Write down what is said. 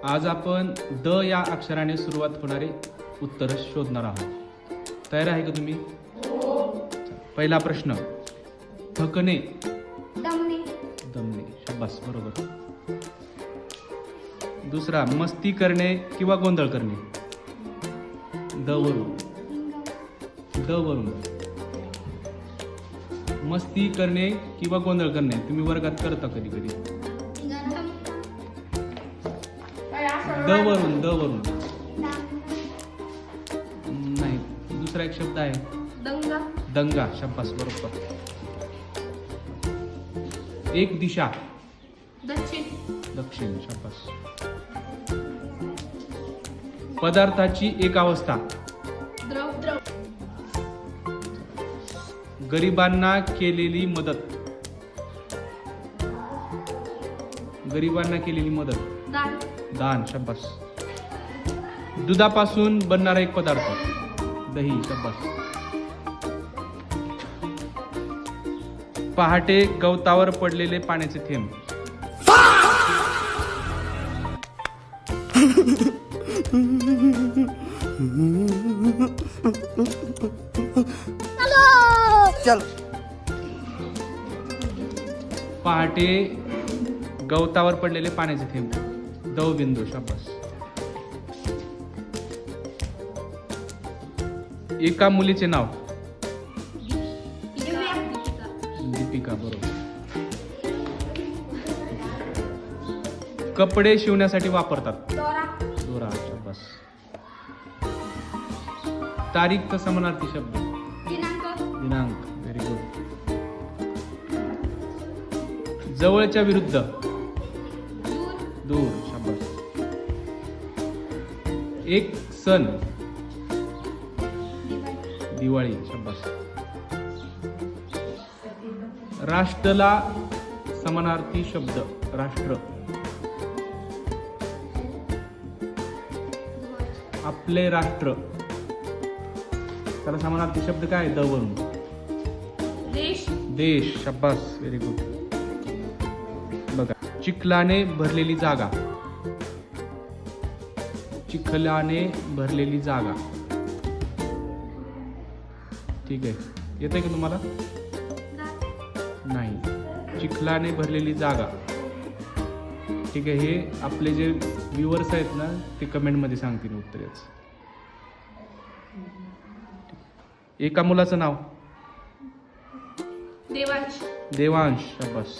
आज आपण द या अक्षराने सुरुवात होणारे उत्तर शोधणार आहोत. तयार आहे का तुम्ही? पहिला प्रश्न, थकणे. दमणे. शाबास, बरोबर. दुसरा, मस्ती करणे किंवा गोंधळ करणे. द वरून. मस्ती करणे किंवा गोंधळ करणे तुम्ही वर्गात करता कधी कधी. द वरून नाही. दुसरा एक शब्द आहे दंगा. शाबास, बरोबर. एक दिशा. दक्षिण. शाबास. पदार्थाची एक अवस्था. गरिबांना केलेली मदत. दान. शाबास. दुधापासून बनणारा एक पदार्थ. दही. शाबास. पहाटे गवतावर पडलेले पाण्याचे थेंब. चल. पहाटे गवतावर पडलेले पाण्याचे थेंब. दवबिंदू. शाबास. एका मुलीचे नाव. दीपिका. बरोबर. कपडे शिवण्यासाठी वापरतात. दोरा. शाबास. तारीख समानार्थी शब्द. दिनांक. Very good. जवळच्या विरुद्ध. दूर. शाबास. एक सण. दिवाळी. शाबास. राष्ट्रला समानार्थी शब्द. राष्ट्र. आपले राष्ट्र. त्याला समानार्थी शब्द काय आहे? द वरून. देश. शाबास, व्हेरी गुड. बघा, चिखलाने भरलेली जागा. चिखलाने भरलेली जागा. ठीक आहे, येतंय का तुम्हाला? नाही. चिखलाने भरलेली जागा. ठीक आहे, हे आपले जे व्ह्युअर्स आहेत ना ते कमेंटमध्ये सांगतील उत्तर याचं. एका मुलाचं नाव. देवांश. शाबास.